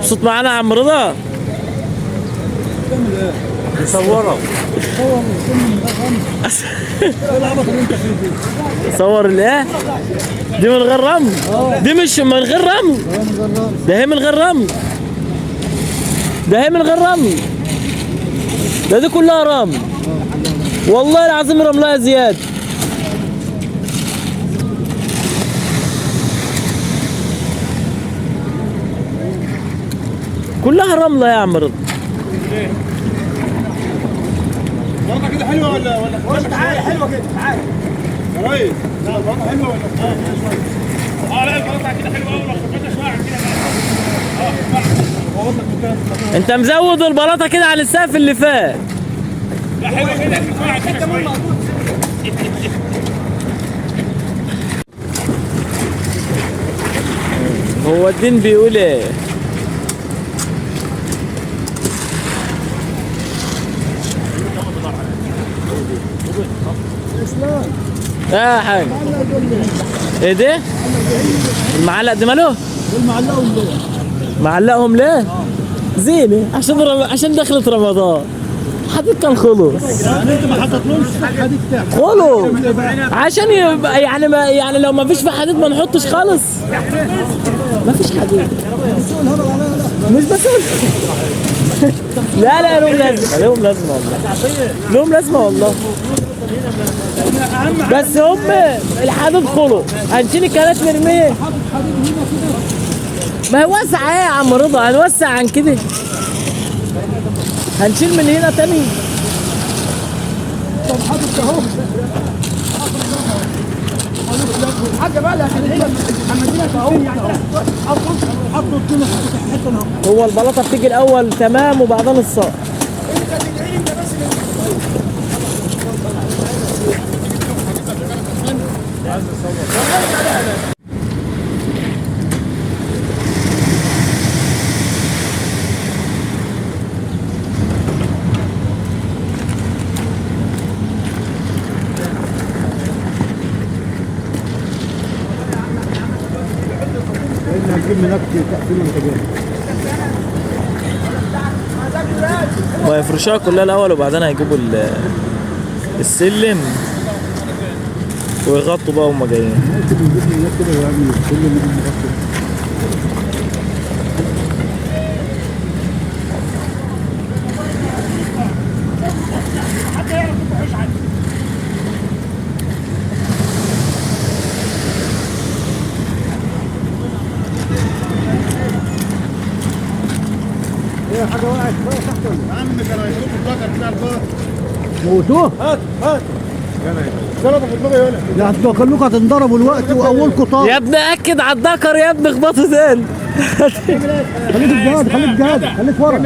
مبسوط معانا يا عم رضا؟ يصورك. صور الايه؟ دي من غير رمل؟ دي مش من غير رمل؟ ده هي من غير رمل. ده هي من غير رمل. ده دي كلها رمل. والله العظيم رملها زيادة. كلها رملة يا عم رضا. بلطة كده حلوة ولا تعالى حلوة كده تعالى يا ريس. لا البلطة حلوة ولا شوية؟ لا البلطة كده حلوة أوي لو خدتها شوية عن كده. انت مزود البلاطة كده عن السقف اللي فات. لا حلوة كده شوية عن كده شوية. هو الدين بيقول ايه؟ يا حاج ايه ده؟ المعلق دي ماله؟ المعلقهم ليه؟ معلقهم ليه؟ زينة عشان دخلت رمضان. حديد كان خلص. يعني انت ما حطيتلهمش حديد تحت. خلص عشان يبقى يعني ما يعني لو ما فيش في حديد ما نحطش خالص. ما فيش حديد. مش بسول. لا لا لهم لازمة، لهم لازمة والله. لهم لازمة والله. بس هم الحديد خلص. هنشيل الكلات مرمية. ما هي واسعة ايه يا عم رضا؟ هنوسع عن كده. هنشيل من هنا تاني. طب حاطط اهو. حاجه بقى عشان هي عملنا اهو. حطوا الطين حته اهو. هو البلاطه بتيجي الاول تمام وبعدين الصاج. هتجيب هناك تقفيل وانت جاي. ويفرشوها كلها الاول وبعدين هيجيبوا السلم ويغطوا بقى هما جايين. ممكن نجيب من هناك كده ويعمل كل اللي بنغطي. ايه حاجه وقعت بقى تحت ولا؟ يا عم كانوا هيشوفوا البلطة بتاع البلطة. موتوه؟ هات ضربوا في دماغي هنا. ده انتوا كلكم هتنضربوا الوقت واولكم طار. يا ابني اكد على الدكر يا ابني اخبطه تاني. خليك جهاد خليك جهاد خليك ورا.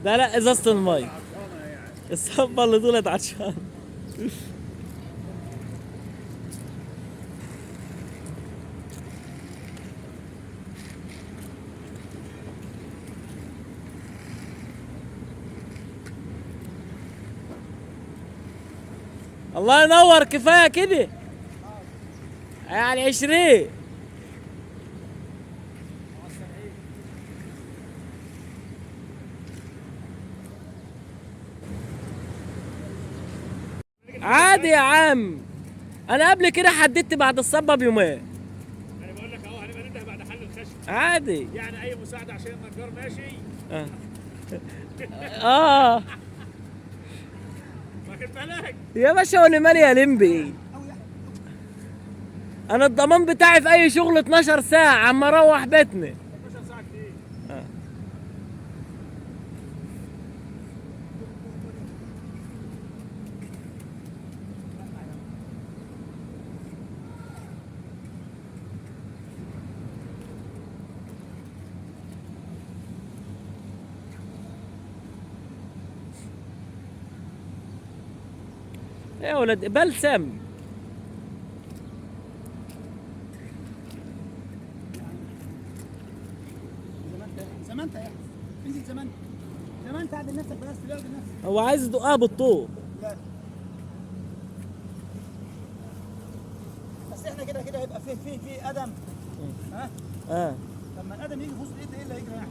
ده لا ازازة المي. الصبة اللي طلعت عطشان. الله ينور كفاية كده. يعني 20. عادي يا عم. انا قبل كده حددت بعد الصبة بيومين. انا بقول لك اهو هنبقى ننده بعد حل الخشب. عادي. يعني اي مساعدة عشان النجار ماشي. اه واخد بالك؟ يا باشا وانا مالي يا لمبي. انا الضمان بتاعي في اي شغل 12 ساعة عم اروح بيتنا. 12 ساعة كتير. يا ولد بلسم. زي ما انت يعني انزل زي ما انت تعدل نفسك بس تعدل نفسك. هو عايز يدقها بالطوب. لا بس احنا كده هيبقى في ادم. ها اه لما الادم يجي في وسط الايد ايه اللي هيجري يعني؟